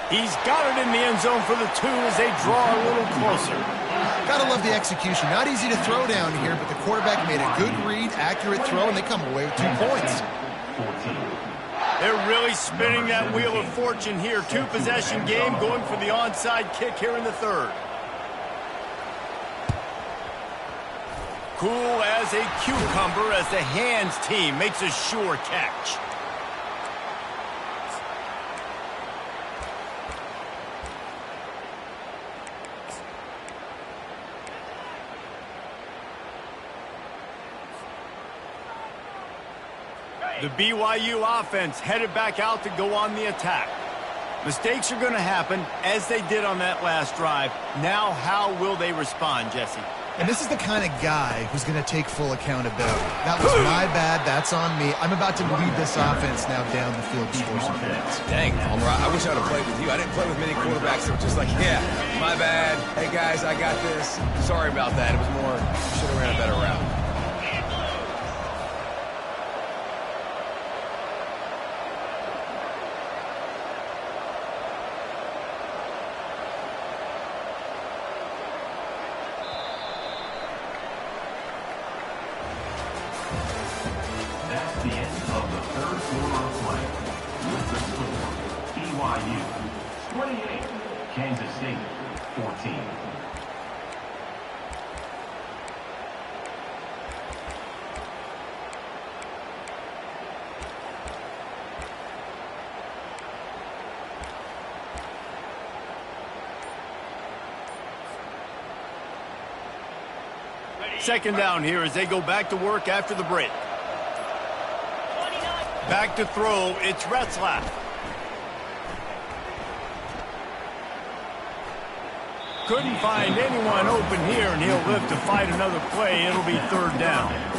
He's got it in the end zone for the 2 as they draw a little closer. Gotta love the execution. Not easy to throw down here, but the quarterback made a good read, accurate throw, and they come away with 2 points. They're really spinning that wheel of fortune here. 2-possession game, going for the onside kick here in the 3rd. Cool as a cucumber as the hands team makes a sure catch. The BYU offense headed back out to go on the attack. Mistakes are going to happen, as they did on that last drive. Now, how will they respond, Jesse? And this is the kind of guy who's going to take full accountability. That was my bad. That's on me. I'm about to lead this offense now down the field to score some points. Dang, Homer, I wish I would have played with you. I didn't play with many quarterbacks that were just like, yeah, my bad. Hey, guys, I got this. Sorry about that. It was more, should have ran a better route. That's the end of the 3rd quarter of play. With the score, BYU 28, Kansas State 14. Second down here as they go back to work after the break. Back to throw, it's Retzlaff. Couldn't find anyone open here, and he'll live to fight another play. It'll be 3rd down.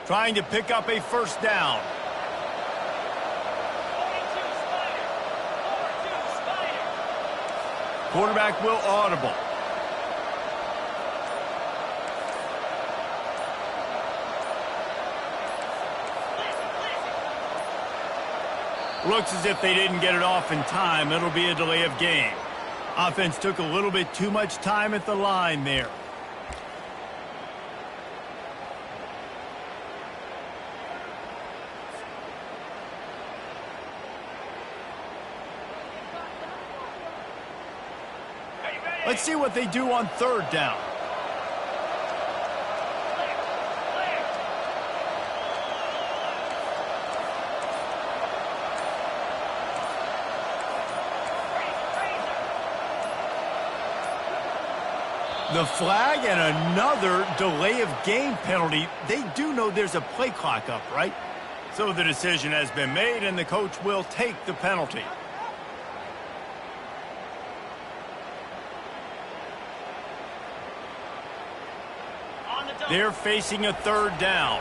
Trying to pick up a 1st down. Quarterback will audible. Looks as if they didn't get it off in time. It'll be a delay of game. Offense took a little bit too much time at the line there. Let's see what they do on 3rd down. The flag and another delay of game penalty. They do know there's a play clock up, right? So the decision has been made, and the coach will take the penalty. They're facing a 3rd down.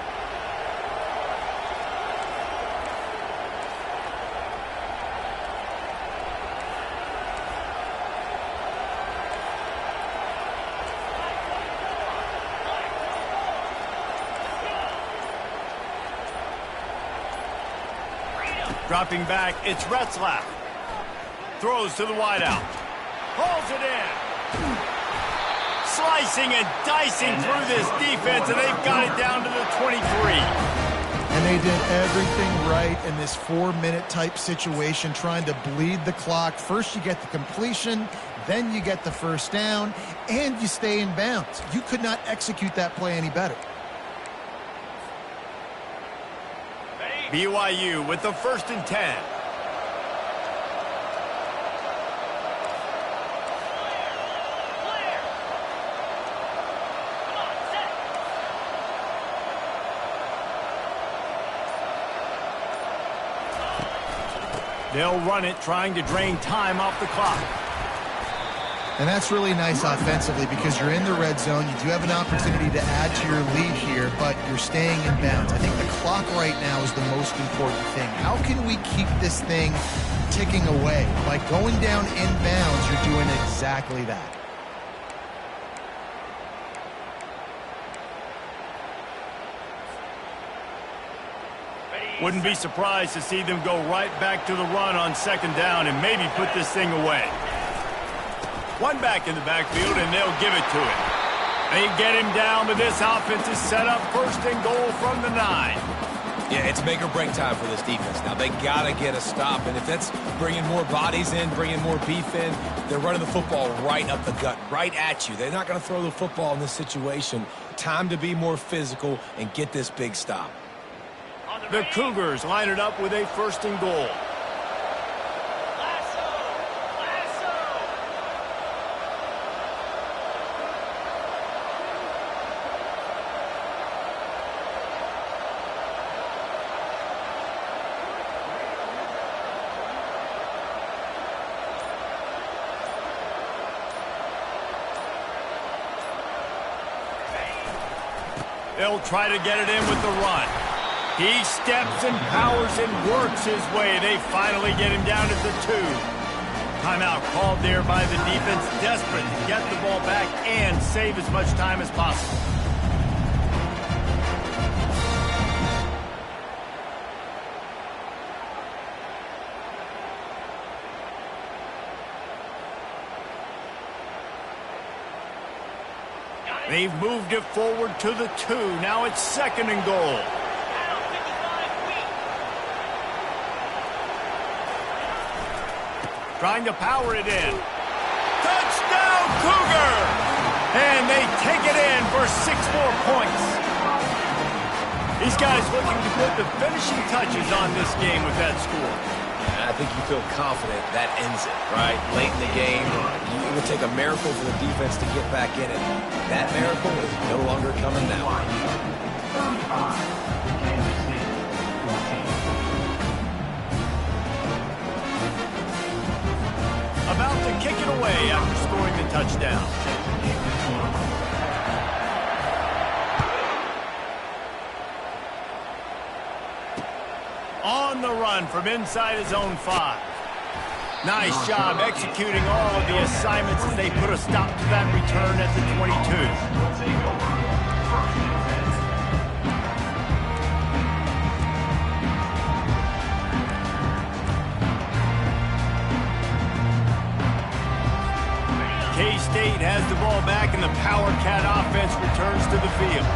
Dropping back, it's Retzlaff. Throws to the wideout. Pulls it in. Slicing and dicing through this defense, and they've got it down to the 23. And they did everything right in this 4-minute type situation, trying to bleed the clock. First you get the completion, then you get the first down, and you stay in bounds. You could not execute that play any better. BYU with the 1st and 10. They'll run it, trying to drain time off the clock. And that's really nice offensively because you're in the red zone. You do have an opportunity to add to your lead here, but you're staying in bounds. I think the clock right now is the most important thing. How can we keep this thing ticking away? By going down in bounds, you're doing exactly that. Wouldn't be surprised to see them go right back to the run on 2nd down and maybe put this thing away. One back in the backfield, and they'll give it to him. They get him down, but this offense is set up 1st and goal from the 9. Yeah, it's make or break time for this defense. Now, they got to get a stop, and if that's bringing more bodies in, bringing more beef in, they're running the football right up the gut, right at you. They're not going to throw the football in this situation. Time to be more physical and get this big stop. The Cougars line it up with a 1st and goal. They'll try to get it in with the run. He steps and powers and works his way. They finally get him down at the 2. Timeout called there by the defense, desperate to get the ball back and save as much time as possible. They've moved it forward to the 2. Now it's 2nd and goal. Trying to power it in. Touchdown, Cougar! And they take it in for 6 more points. These guys looking to put the finishing touches on this game with that score. I think you feel confident that ends it, right? Late in the game, it would take a miracle for the defense to get back in it. That miracle is no longer coming now. About to kick it away after scoring the touchdown. On the run from inside his own 5. Nice job executing all of the assignments as they put a stop to that return at the 22. K-State has the ball back, and the Power Cat offense returns to the field.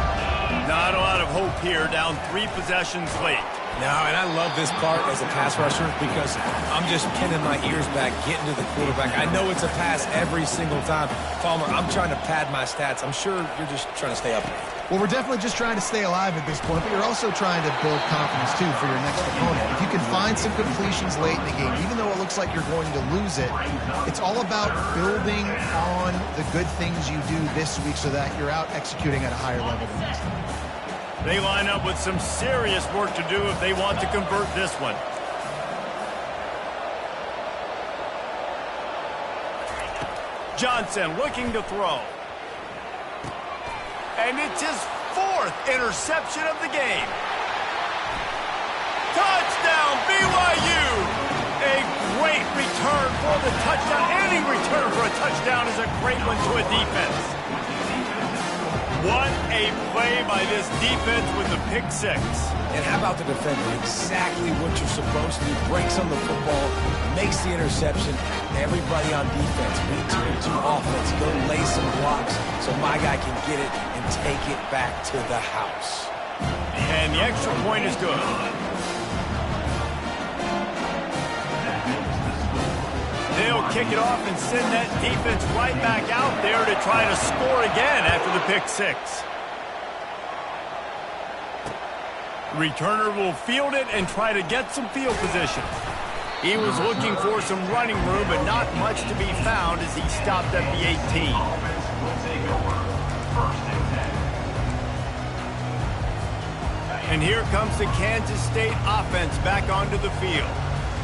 Not a lot of hope here, down 3 possessions late. No, and I love this part as a pass rusher because I'm just pinning my ears back, getting to the quarterback. I know it's a pass every single time. Palmer, I'm trying to pad my stats. I'm sure you're just trying to stay up there. Well, we're definitely just trying to stay alive at this point, but you're also trying to build confidence, too, for your next opponent. If you can find some completions late in the game, even though it looks like you're going to lose it, it's all about building on the good things you do this week so that you're out executing at a higher level than next time. They line up with some serious work to do if they want to convert this one. Johnson looking to throw. And it's his 4th interception of the game. Touchdown, BYU! A great return for the touchdown. Any return for a touchdown is a great one to a defense. What a play by this defense with the pick 6. And how about the defender? Exactly what you're supposed to do. Breaks on the football, makes the interception. Everybody on defense, B2 offense, go lay some blocks so my guy can get it and take it back to the house. And the extra point is good. They'll kick it off and send that defense right back out there to try to score again after the pick six. Returner will field it and try to get some field position. He was looking for some running room, but not much to be found as he stopped at the 18. Offense will take over. First and 10. And here comes the Kansas State offense back onto the field.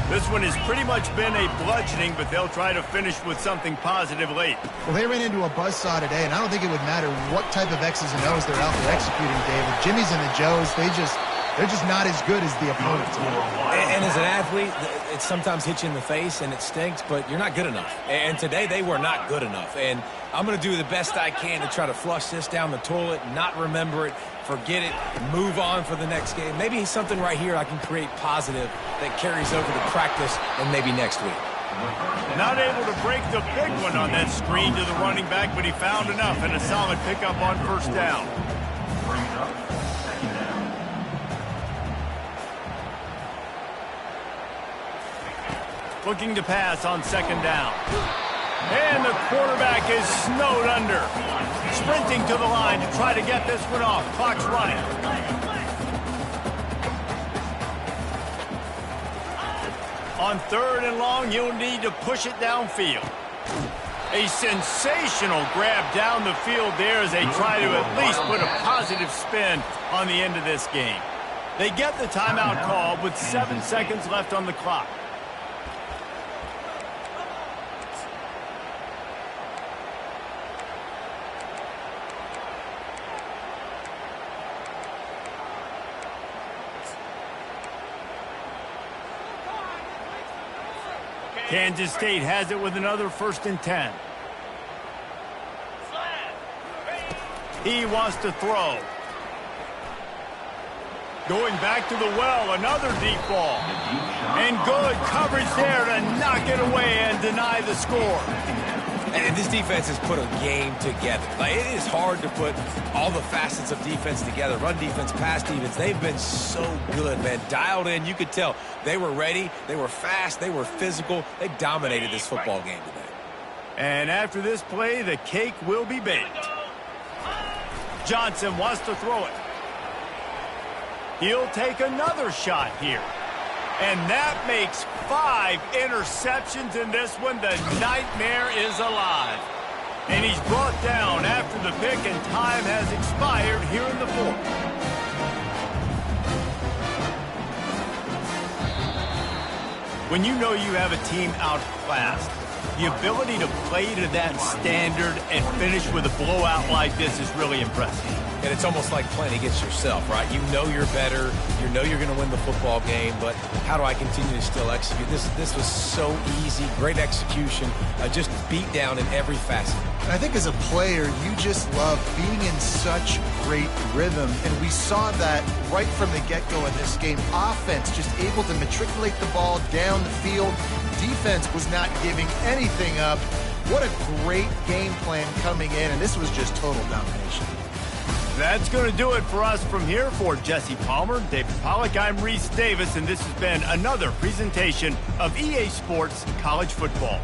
This one has pretty much been a bludgeoning, but they'll try to finish with something positive late. Well, they ran into a buzzsaw today, and I don't think it would matter what type of X's and O's they're out there executing, David. Jimmy's and the Joes, they're just not as good as the opponents. And as an athlete, it sometimes hits you in the face and it stinks, but you're not good enough. And today they were not good enough. And I'm going to do the best I can to try to flush this down the toilet, not remember it, forget it, move on for the next game. Maybe something right here I can create positive that carries over to practice and maybe next week. Not able to break the big one on that screen to the running back, but he found enough and a solid pickup on first down. Brings up second down. Looking to pass on second down. And the quarterback is snowed under. Sprinting to the line to try to get this one off. Clock's running. On third and long, you'll need to push it downfield. A sensational grab down the field there as they try to at least put a positive spin on the end of this game. They get the timeout called with 7 seconds left on the clock. Kansas State has it with another 1st and 10. He wants to throw. Going back to the well, another deep ball. And good coverage there to knock it away and deny the score. And this defense has put a game together. Like, it is hard to put all the facets of defense together. Run defense, pass defense. They've been so good, man. Dialed in. You could tell they were ready. They were fast. They were physical. They dominated this football game today. And after this play, the cake will be baked. Johnson wants to throw it. He'll take another shot here. And that makes 5 interceptions in this one. The nightmare is alive. And he's brought down after the pick, and time has expired here in the 4th. When you know you have a team outclassed, the ability to play to that standard and finish with a blowout like this is really impressive. And it's almost like playing against yourself, right? You know you're better. You know you're going to win the football game, but how do I continue to still execute? This was so easy. Great execution. Just beat down in every facet. And I think as a player, you just love being in such great rhythm. And we saw that right from the get-go in this game. Offense just able to matriculate the ball down the field. Defense was not giving anything up. What a great game plan coming in, and this was just total domination. That's going to do it for us from here. For Jesse Palmer, David Pollack, I'm Reese Davis, and this has been another presentation of EA Sports College Football.